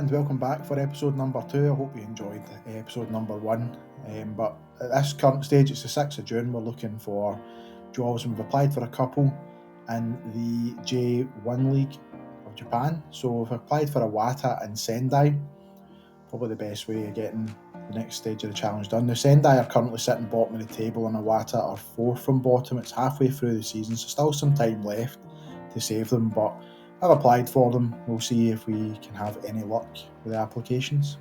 and welcome back for episode number 2. I hope you enjoyed episode number 1. But at this current stage, it's the 6th of June. We're looking for jobs, and we've applied for a couple in the J1 League of Japan. So we've applied for Iwata and Sendai. Probably the best way of getting the next stage of the challenge done. Now, Sendai are currently sitting bottom of the table, and Iwata are 4th from bottom. It's halfway through the season, so still some time left to save them, but I've applied for them. We'll see if we can have any luck with the applications.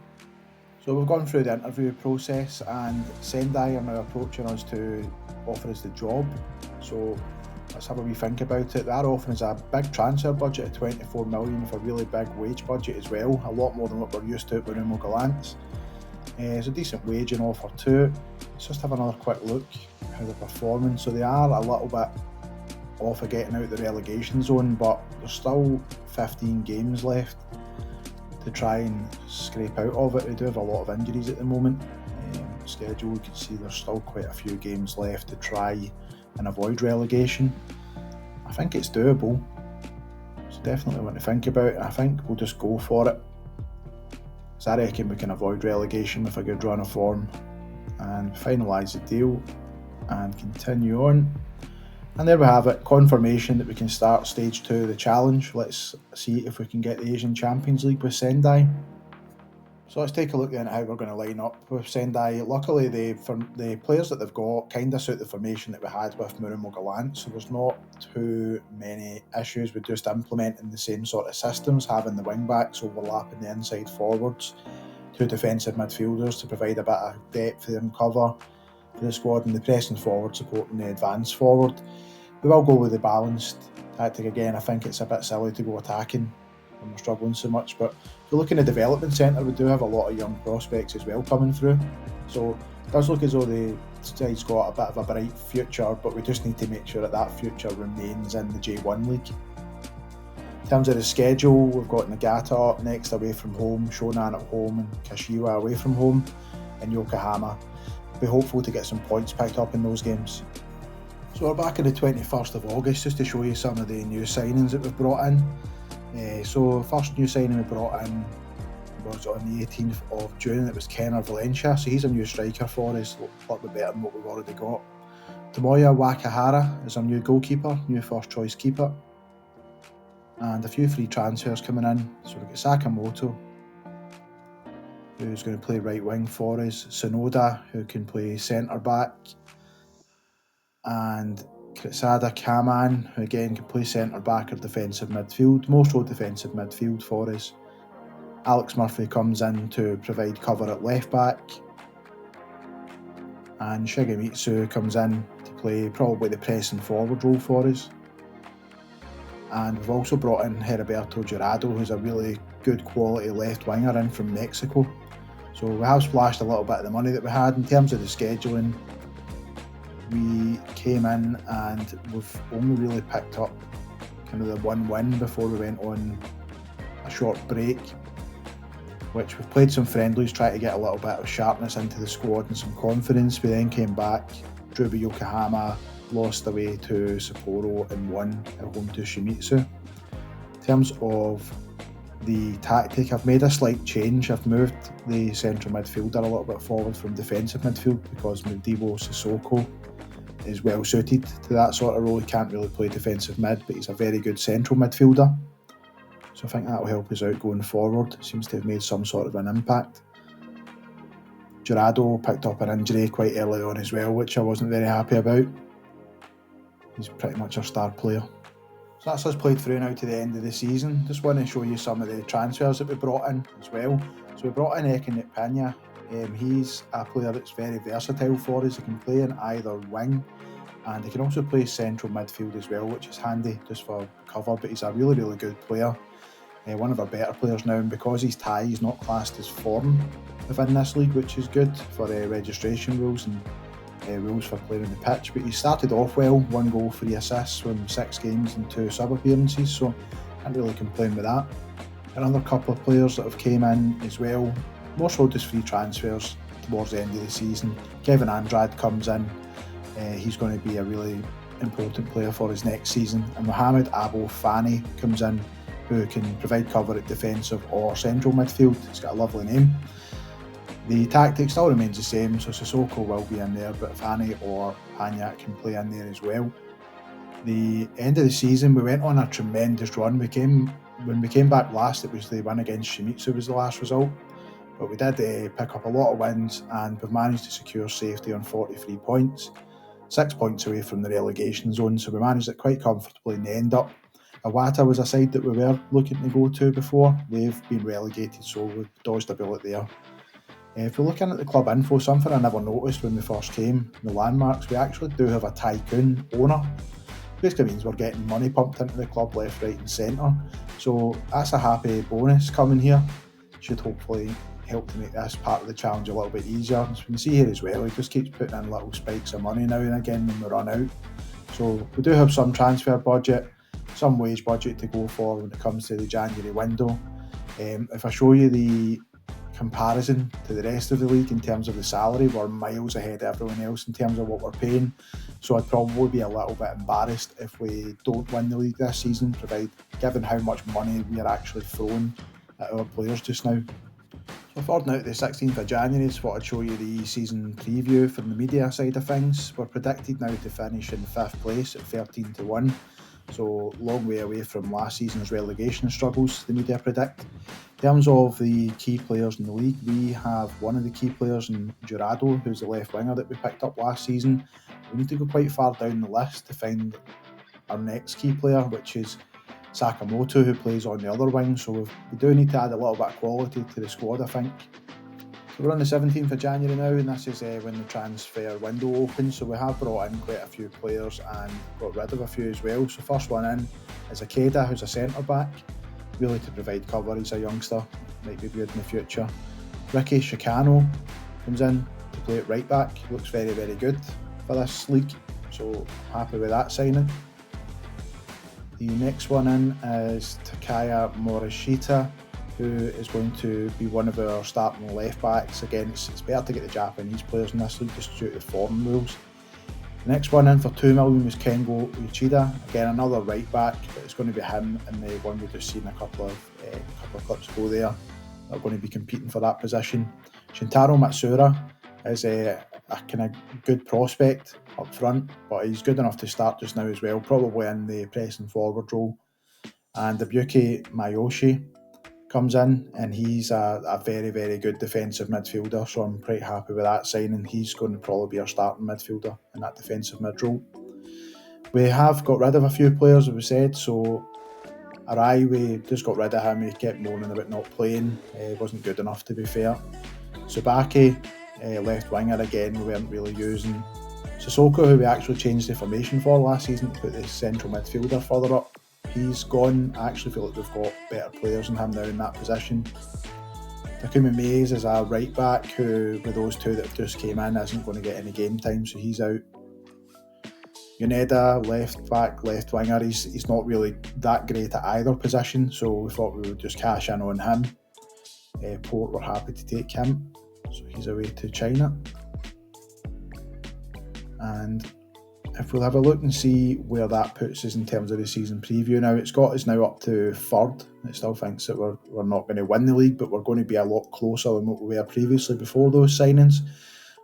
So we've gone through the interview process, and Sendai are now approaching us to offer us the job. So let's have a wee think about it. They are offering us a big transfer budget of 24 million with a really big wage budget as well, a lot more than what we're used to at Marumo Gallants. It's a decent wage and offer too. Let's just have another quick look at how they're performing. So they are a little bit off of getting out the relegation zone, but there's still 15 games left to try and scrape out of it. They do have a lot of injuries at the moment. Schedule, you can see there's still quite a few games left to try and avoid relegation. I think it's doable, so definitely want to think about it. I think we'll just go for it, so I reckon we can avoid relegation with a good run of form and finalise the deal and continue on. And there we have it, confirmation that we can start stage 2 of the challenge. Let's see if we can get the Asian Champions League with Sendai. So let's take a look then at how we're going to line up with Sendai. Luckily, the players that they've got kind of suit the formation that we had with Marumo Gallants, so there's not too many issues with just implementing the same sort of systems, having the wing backs overlapping the inside forwards, 2 defensive midfielders to provide a bit of depth and cover for the squad, and the pressing forward supporting the advance forward. We will go with the balanced tactic again. I think it's a bit silly to go attacking when we're struggling so much, but if you look in the development centre, we do have a lot of young prospects as well coming through, so it does look as though the side's got a bit of a bright future, but we just need to make sure that future remains in the J1 League. In terms of the schedule, we've got Nagata up next away from home, Shonan at home, and Kashiwa away from home, and Yokohama. Be hopeful to get some points picked up in those games. So we're back on the 21st of August just to show you some of the new signings that we've brought in. So first new signing we brought in was on the 18th of June. It was Kenner Valencia, so he's a new striker for us, a little bit better than what we've already got. Tomoya Wakahara is our new goalkeeper, new first choice keeper. And a few free transfers coming in. So we've got Sakamoto, who's going to play right wing for us, Sonoda, who can play centre back, and Kritsada Kaman, who again can play centre back or defensive midfield, more so defensive midfield for us. Alex Murphy comes in to provide cover at left back, and Shigemitsu comes in to play probably the pressing forward role for us. And we've also brought in Heriberto Jurado, who's a really good quality left winger in from Mexico. So we have splashed a little bit of the money that we had. In terms of the scheduling, we came in and we've only really picked up kind of the one win before we went on a short break, which we've played some friendlies, trying to get a little bit of sharpness into the squad and some confidence. We then came back, drew with Yokohama, lost away to Sapporo and won at home to Shimizu. In terms of the tactic, I've made a slight change. I've moved the central midfielder a little bit forward from defensive midfield because Mudibo Sissoko is well suited to that sort of role. He can't really play defensive mid, but he's a very good central midfielder. So I think that will help us out going forward. Seems to have made some sort of an impact. Jurado picked up an injury quite early on as well, which I wasn't very happy about. He's pretty much our star player. So that's us played through now to the end of the season. Just want to show you some of the transfers that we brought in as well. So we brought in Ekin Pena. He's a player that's very versatile for us. He can play in either wing, and he can also play central midfield as well, which is handy just for cover, but he's a really, really good player. One of our better players now, and because he's Thai, he's not classed as foreign within this league, which is good for registration rules and rules for playing on the pitch. But he started off well, 1 goal, 3 assists from 6 games and 2 sub appearances, so can't really complain with that. Another couple of players that have came in as well, more so just free transfers towards the end of the season. Kevin Andrade comes in, he's going to be a really important player for us next season. And Mohamed Abo Fani comes in who can provide cover at defensive or central midfield. It's got a lovely name. The tactic still remains the same, so Sissoko will be in there, but if Hane or Paniak can play in there as well. The end of the season, we went on a tremendous run. When we came back last, it was the win against Shimizu was the last result, but we did pick up a lot of wins, and we've managed to secure safety on 43 points, 6 points away from the relegation zone, so we managed it quite comfortably in the end up. Iwata was a side that we were looking to go to before. They've been relegated, so we've dodged a bullet there. If we're looking at the club info, something I never noticed when we first came, the landmarks, we actually do have a tycoon owner. Basically means we're getting money pumped into the club left, right and centre. So that's a happy bonus coming here. Should hopefully help to make this part of the challenge a little bit easier. As we can see here as well, he just keeps putting in little spikes of money now and again when we run out. So we do have some transfer budget, some wage budget to go for when it comes to the January window. If I show you the comparison to the rest of the league in terms of the salary, we're miles ahead of everyone else in terms of what we're paying, so I'd probably be a little bit embarrassed if we don't win the league this season, given how much money we are actually throwing at our players just now. So forward now to the 16th of January is what I'd show you the season preview from the media side of things. We're predicted now to finish in 5th place at 13-1, so long way away from last season's relegation struggles, the media predict. In terms of the key players in the league, we have one of the key players in Jurado, who's the left winger that we picked up last season. We need to go quite far down the list to find our next key player, which is Sakamoto, who plays on the other wing, so we do need to add a little bit of quality to the squad, I think. So we're on the 17th of January now, and this is when the transfer window opens, so we have brought in quite a few players and got rid of a few as well. So first one in is Akeda, who's a centre-back, really to provide cover. He's a youngster, might be good in the future. Ricky Chicano comes in to play at right back, looks very, very good for this league, so happy with that signing. The next one in is Takaya Morishita, who is going to be one of our starting left backs. Again, it's better to get the Japanese players in this league just due to the foreign rules. The next one in for 2 million was Kengo Uchida, again another right back, but it's going to be him and the one we've just seen a couple of clips ago there. They're going to be competing for that position. Shintaro Matsura is a kind of good prospect up front, but he's good enough to start just now as well, probably in the pressing forward role. And Ibuki Mayoshi comes in, and he's a very, very good defensive midfielder, so I'm quite happy with that signing. He's going to probably be our starting midfielder in that defensive mid role. We have got rid of a few players, as we said, so Arai, we just got rid of him. He kept moaning about not playing, wasn't good enough to be fair. Subaki, left winger again, we weren't really using. Sissoko, who we actually changed the formation for last season to put the central midfielder further up, he's gone. I actually feel like we've got better players than him now in that position. Takumi Mays is a right back who, with those two that just came in, isn't going to get any game time, so he's out. Yoneda, left back, left winger, he's not really that great at either position, so we thought we would just cash in on him. Port were happy to take him, so he's away to China. And if we'll have a look and see where that puts us in terms of the season preview now, it's got us now up to 3rd. It still thinks that we're not going to win the league, but we're going to be a lot closer than what we were previously before those signings.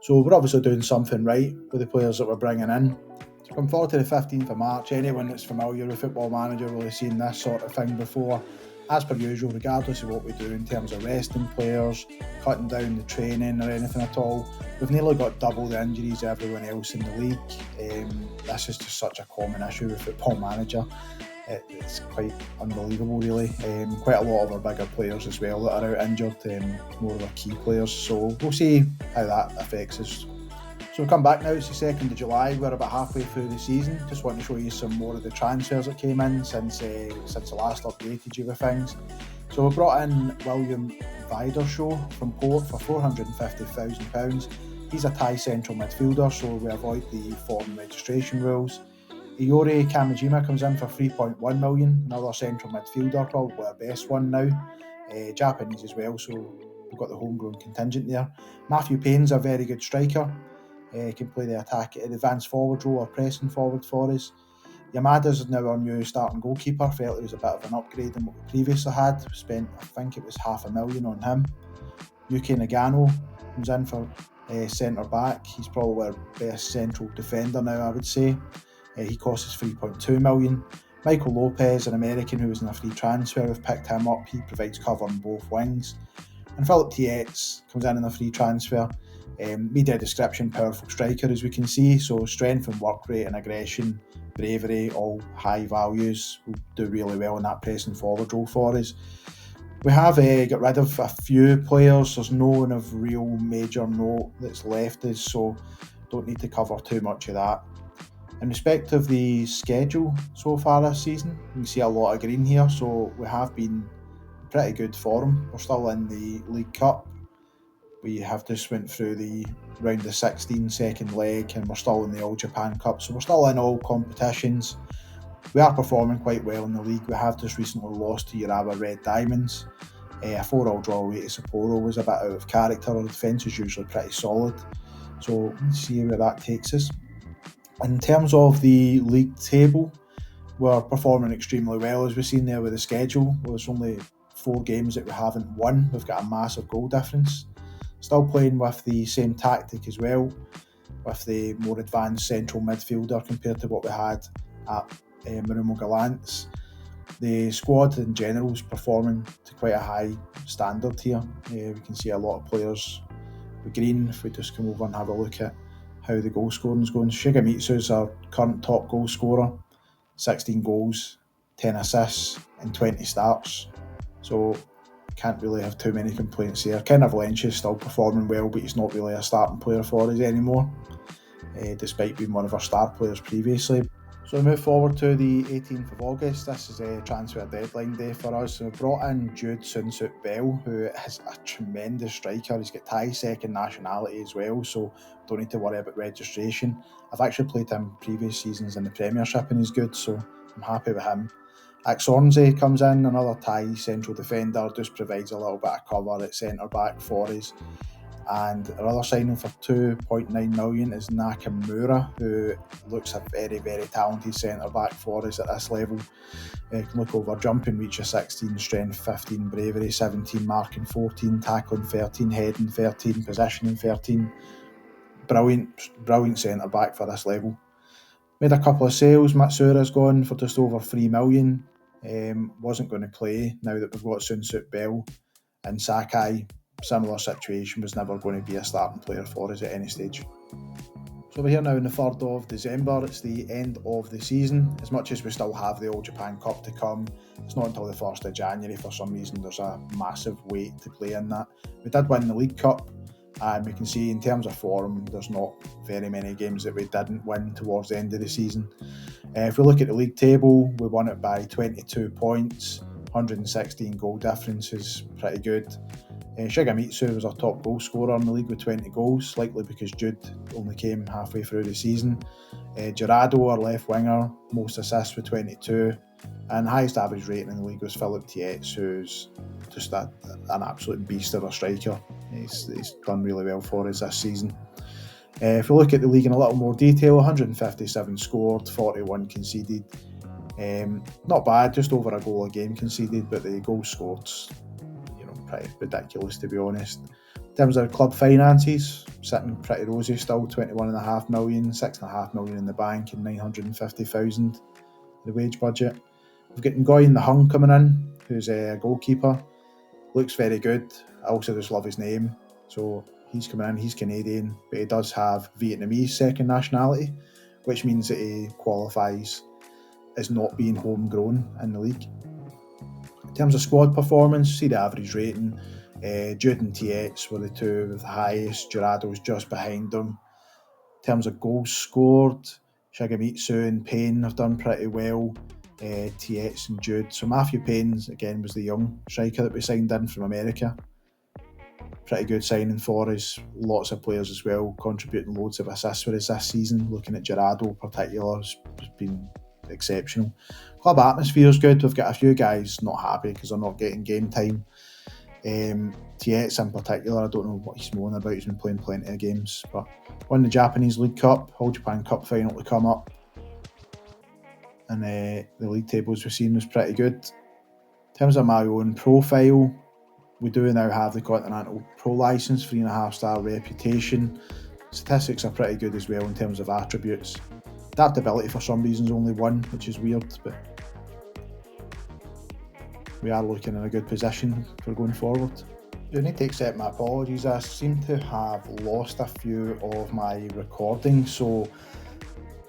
So we're obviously doing something right with the players that we're bringing in. So come forward to the 15th of March. Anyone that's familiar with Football Manager will have seen this sort of thing before. As per usual, regardless of what we do in terms of resting players, cutting down the training or anything at all, we've nearly got double the injuries of everyone else in the league. This is just such a common issue with Football Manager. It's quite unbelievable, really. Quite a lot of our bigger players as well that are out injured, more of our key players. So we'll see how that affects us. So we'll come back now, it's the 2nd of July, we're about halfway through the season. Just want to show you some more of the transfers that came in since I last updated you with things. So we brought in William Vidershaw from Port for £450,000. He's a Thai central midfielder, so we avoid the foreign registration rules. Iori Kamijima comes in for 3.1 million, another central midfielder, probably our best one now. Japanese as well, so we've got the homegrown contingent there. Matthew Payne's a very good striker. He can play the advanced forward role or pressing forward for us. Yamada's now our new starting goalkeeper. Felt it was a bit of an upgrade than what we previously had. We spent, I think it was $500,000 on him. Yuki Nagano comes in for centre back. He's probably our best central defender now, I would say. He cost us $3.2 million. Michael Lopez, an American who was in a free transfer, we've picked him up. He provides cover on both wings. And Philip Tietz comes in a free transfer. Media description, powerful striker, as we can see. So strength and work rate and aggression, bravery, all high values. Will do really well in that pressing forward role for us. We have got rid of a few players. There's no one of real major note that's left us, so don't need to cover too much of that. In respect of the schedule so far this season, you can see a lot of green here, so we have been pretty good form. We're still in the League Cup. We have just went through the round of 16 second leg, and we're still in the All Japan Cup, so we're still in all competitions. We are performing quite well in the league. We have just recently lost to Urawa Red Diamonds. A 4-4 draw away to Sapporo was a bit out of character. Our defence is usually pretty solid, so let's see where that takes us. In terms of the league table, we're performing extremely well, as we've seen there with the schedule. There's only 4 games that we haven't won. We've got a massive goal difference. Still playing with the same tactic as well, with the more advanced central midfielder compared to what we had at Marumo Gallants. The squad in general is performing to quite a high standard here. We can see a lot of players with green. If we just come over and have a look at how the goal scoring is going, Shigemitsu is our current top goal scorer, 16 goals, 10 assists and 20 starts. So can't really have too many complaints here. Kenner Valencia is still performing well, but he's not really a starting player for us anymore, despite being one of our star players previously. So we move forward to the 18th of August. This is a transfer deadline day for us. So we brought in Jude Sunsut Bell, who is a tremendous striker. He's got Thai second nationality as well, so don't need to worry about registration. I've actually played him previous seasons in the Premiership and he's good, so I'm happy with him. Axornze comes in, another Thai central defender, just provides a little bit of cover at centre back for us. And our other signing for $2.9 million is Nakamura, who looks a very, very talented centre back for us at this level. You can look over jumping reach of 16, strength 15, bravery 17, marking 14, tackling 13, heading 13, positioning 13. Brilliant centre back for this level. Made a couple of sales. Matsura's gone for just over $3 million. Wasn't going to play now that we've got Sunsut Bell. And Sakai, similar situation, was never going to be a starting player for us at any stage. So we're here now on the 3rd of December. It's the end of the season. As much as we still have the All Japan Cup to come, it's not until the 1st of January. For some reason, there's a massive wait to play in that. We did win the League Cup, and we can see in terms of form, there's not very many games that we didn't win towards the end of the season. If we look at the league table, we won it by 22 points. 116 goal difference is pretty good. Shigemitsu was our top goal scorer in the league with 20 goals, likely because Jude only came halfway through the season. Gerardo, our left winger, most assists with 22, and highest average rating in the league was Philip Tietz, who's just an absolute beast of a striker. He's done really well for us this season. If we look at the league in a little more detail, 157 scored, 41 conceded. Not bad, just over a goal a game conceded, but the goals scored, pretty ridiculous, to be honest. In terms of club finances, sitting pretty rosy still, 21.5 million, 6.5 million in the bank and 950,000 the wage budget. We've got Ngoy the Hung coming in, who's a goalkeeper. Looks very good. I also just love his name. So he's coming in, he's Canadian, but he does have Vietnamese second nationality, which means that he qualifies as not being homegrown in the league. In terms of squad performance, see the average rating. Jude and Tietz were the two with the highest. Gerardo's just behind them. In terms of goals scored, Shigemitsu and Payne have done pretty well. Tietz and Jude. So Matthew Payne, again, was the young striker that we signed in from America. Pretty good signing for us. Lots of players as well, contributing loads of assists for us this season. Looking at Gerardo in particular, has been exceptional. Club atmosphere is good. We've got a few guys not happy because they're not getting game time. Tietz in particular, I don't know what he's moaning about. He's been playing plenty of games, but won the Japanese League Cup, All Japan Cup final to come up, and the league tables we've seen was pretty good. In terms of my own profile, we do now have the Continental Pro Licence, 3.5-star reputation. Statistics are pretty good as well in terms of attributes. Adaptability for some reason is only 1, which is weird, but we are looking in a good position for going forward. I need to accept my apologies. I seem to have lost a few of my recordings, so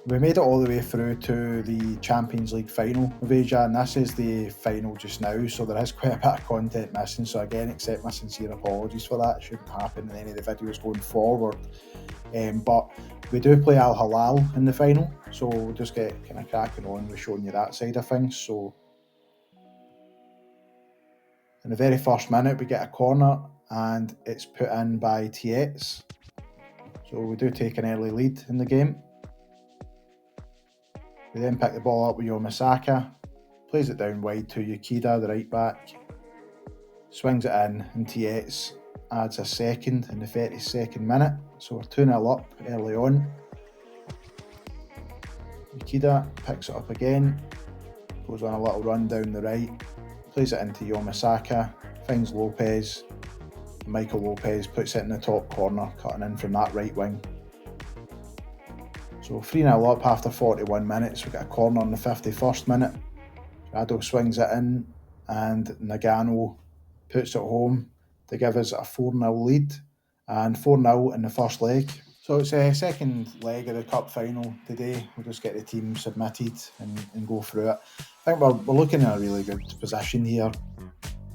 we made it all the way through to the Champions League final of Asia, and this is the final just now, so there is quite a bit of content missing. So again, accept my sincere apologies for that. It shouldn't happen in any of the videos going forward. But we do play Al Hilal in the final, so we'll just get kind of cracking on with showing you that side of things. So in the very first minute, we get a corner, and it's put in by Tietz. So we do take an early lead in the game. We then pick the ball up with Yomasaka, plays it down wide to Yukida, the right back, swings it in, and Tietz adds a second in the 32nd minute. So we're 2-0 up early on. Yukida picks it up again, goes on a little run down the right, plays it into Yomasaka, finds Lopez. Michael Lopez puts it in the top corner, cutting in from that right wing. So 3-0 up after 41 minutes. We get a corner in the 51st minute. Rado swings it in, and Nagano puts it home to give us a 4-0 lead, and 4-0 in the first leg. So it's a second leg of the cup final today. We'll just get the team submitted and go through it. I think we're looking in a really good position here.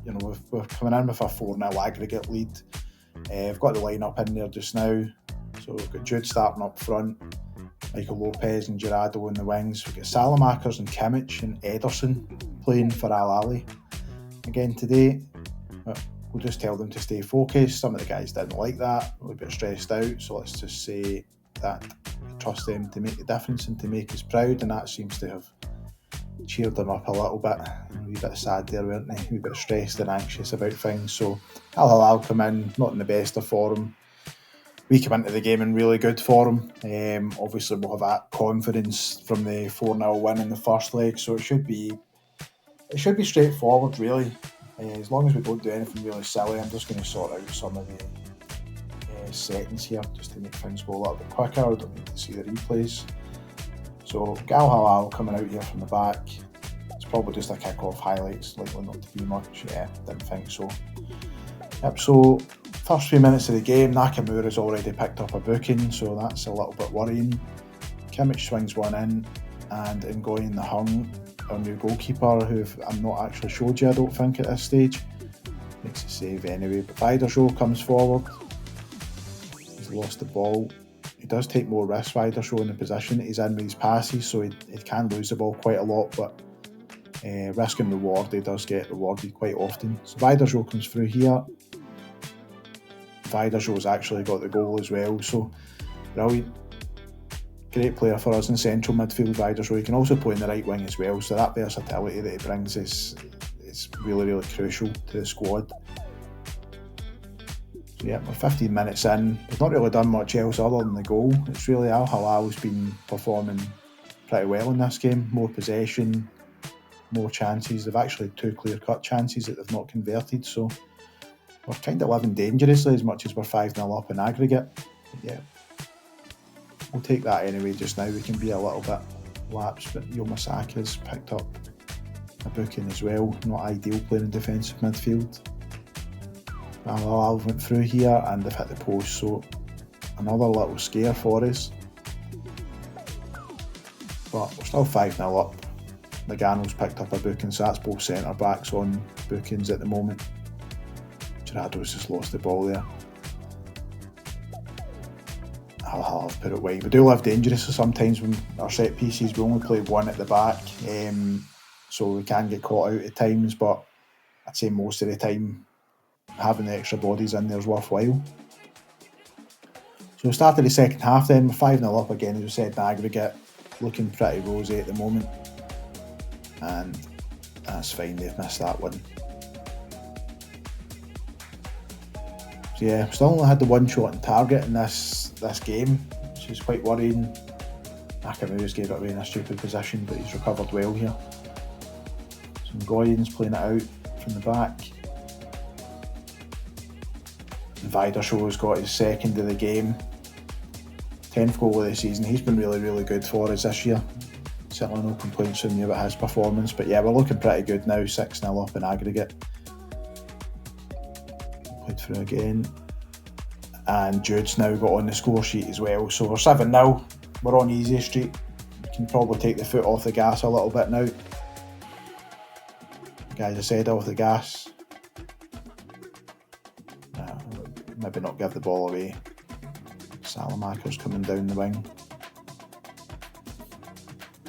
You know, we're coming in with a 4-0 aggregate lead. We've got the lineup in there just now. So we've got Jude starting up front, Michael Lopez and Gerardo in the wings. We've got Salamakers and Kimmich and Ederson playing for Al Ahly again today. We'll just tell them to stay focused. Some of the guys didn't like that, a little bit stressed out, so let's just say that we trust them to make the difference and to make us proud, and that seems to have cheered them up a little bit. A wee bit sad there, weren't they? A wee bit stressed and anxious about things. So Al Hilal come in, not in the best of form. We come into the game in really good form. Obviously we'll have that confidence from the 4-0 win in the first leg, so it should be straightforward really. As long as we don't do anything really silly. I'm just going to sort out some of the settings here just to make things go a little bit quicker. I don't need to see the replays. So Al Hilal coming out here from the back. It's probably just a kick-off highlights, likely not to be much. Yeah, didn't think so. Yep, so first few minutes of the game, Nakamura's already picked up a booking, so that's a little bit worrying. Kimmich swings one in, and Ngoyin the Hung, our new goalkeeper, who I'm not actually showed you, I don't think, at this stage, makes a save anyway. But Vidarshow comes forward. He's lost the ball. He does take more risks, Vidarshow, in the position that he's in with his passes, so he can lose the ball quite a lot, but risk and reward, he does get rewarded quite often. So Vidarshow comes through here. Vidarshow's actually got the goal as well, so brilliant. Great player for us in central midfield, Vidarshow. He can also play in the right wing as well, so that versatility that he brings is really, really crucial to the squad. So yeah, we're 15 minutes in. We've not really done much else other than the goal. It's really Al Hilal's been performing pretty well in this game. More possession, more chances. They've actually 2 clear-cut chances that they've not converted, so we're kind of living dangerously as much as we're 5-0 up in aggregate. But yeah, we'll take that anyway just now. We can be a little bit lapsed, but Yomasaka's picked up a booking as well. Not ideal playing in defensive midfield. Al Hilal went through here and they've hit the post, so another little scare for us. But we're still 5-0 up. Nagano's picked up a booking, so that's both centre backs on bookings at the moment. Gerardo's just lost the ball there. I'll put it wide. We do live dangerous, so sometimes when our set pieces we only play one at the back, so we can get caught out at times, but I'd say most of the time having the extra bodies in there is worthwhile. So we started the second half then, we're 5-0 up again, as we said, in aggregate, looking pretty rosy at the moment, and that's fine, they've missed that one. So yeah, still only had the one shot on target in this game, which is quite worrying. Nakamura's gave it away in a stupid position, but he's recovered well here. Some Goyens playing it out from the back. Vidershaw's got his second of the game. 10th goal of the season. He's been really, really good for us this year. Certainly no complaints from me about his performance, but yeah, we're looking pretty good now, 6-0 up in aggregate. Played through again. And Jude's now got on the score sheet as well, so we're 7-0. We're on easy street. We can probably take the foot off the gas a little bit now. Guys, I said off the gas. Maybe not give the ball away. Salamaker's coming down the wing.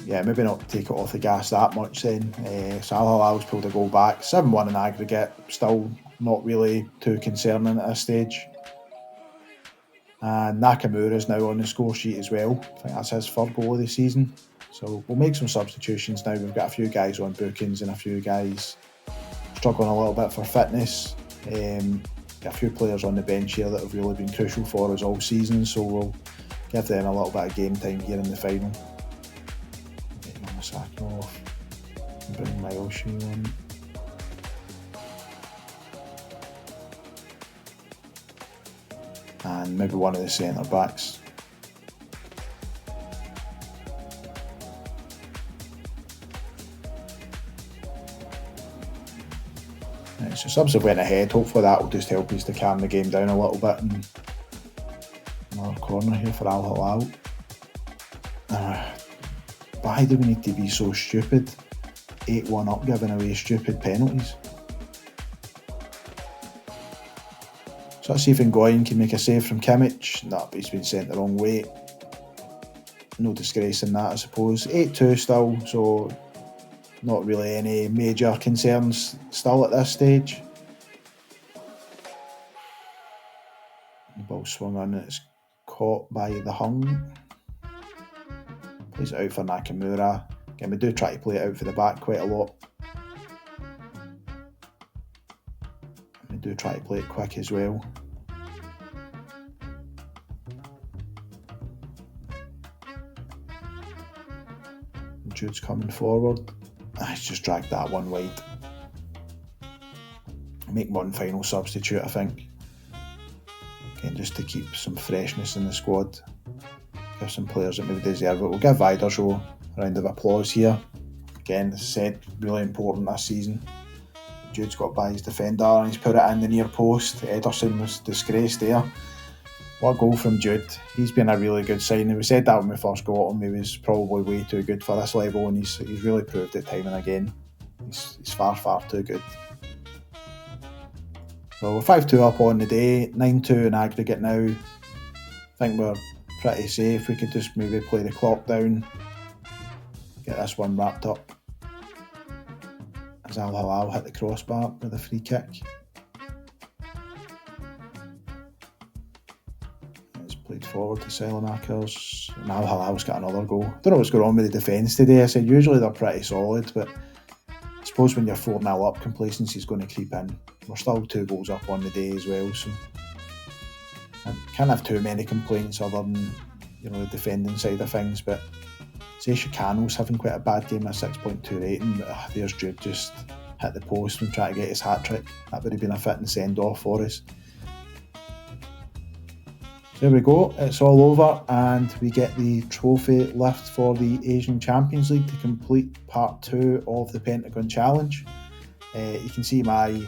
Yeah, maybe not take it off the gas that much then. Salah's pulled a goal back. 7-1 in aggregate. Still not really too concerning at this stage. And Nakamura's now on the score sheet as well. I think that's his third goal of the season. So we'll make some substitutions now. We've got a few guys on bookings and a few guys struggling a little bit for fitness. Got a few players on the bench here that have really been crucial for us all season, so we'll give them a little bit of game time here in the final. Get Yamasaki off and bring Miyoshi on. And maybe one of the centre backs. Right, so subs have went ahead. Hopefully that will just help us to calm the game down a little bit. And another corner here for Al Hilal. Why do we need to be so stupid? 8-1 up, giving away stupid penalties. So let's see if Ngoyen can make a save from Kimmich. No, but he's been sent the wrong way. No disgrace in that, I suppose. 8-2 still, so not really any major concerns still at this stage. The ball swung on and it's caught by the Hung. Plays it out for Nakamura. Again, we do try to play it out for the back quite a lot. We do try to play it quick as well. Jude's coming forward. He's just dragged that one wide. Make one final substitute, I think. Again, just to keep some freshness in the squad. Give some players that maybe deserve it. We'll give Vidershaw a round of applause here. Again, as I said, really important this season. Jude's got by his defender and he's put it in the near post. Ederson was disgraced there. What a goal from Jude. He's been a really good signing. We said that when we first got him. He was probably way too good for this level, and he's really proved it time and again. He's far, far too good. So we're 5-2 up on the day, 9-2 in aggregate now. I think we're pretty safe. We could just maybe play the clock down, get this one wrapped up. As Al Hilal hit the crossbar with a free kick. Played forward to Salamakers. And Al Hilal's got another goal. Don't know what's going on with the defence today. I said usually they're pretty solid, but I suppose when you're 4-0 up, complacency's going to creep in. We're still 2 goals up on the day as well, so I can't have too many complaints other than the defending side of things. But say Chicano's having quite a bad game, a 6.2 rating, but there's Jude just hit the post and try to get his hat trick. That would have been a fitting send off for us. There we go, it's all over and we get the trophy lift for the Asian Champions League to complete part 2 of the Pentagon Challenge. You can see my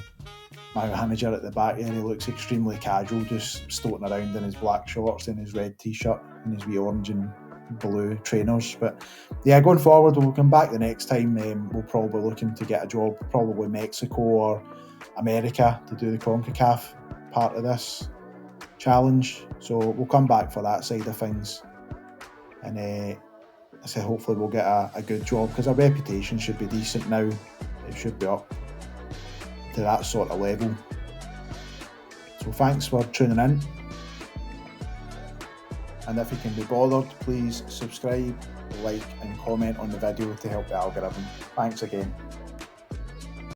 manager at the back here. He looks extremely casual, just stoating around in his black shorts and his red t-shirt and his wee orange and blue trainers. But yeah, going forward, we'll come back the next time. We'll probably looking to get a job, probably Mexico or America, to do the CONCACAF part of this challenge. So we'll come back for that side of things, and I said hopefully we'll get a good job, because our reputation should be decent now. It should be up to that sort of level. So thanks for tuning in, and if you can be bothered, please subscribe, like and comment on the video to help the algorithm. Thanks again.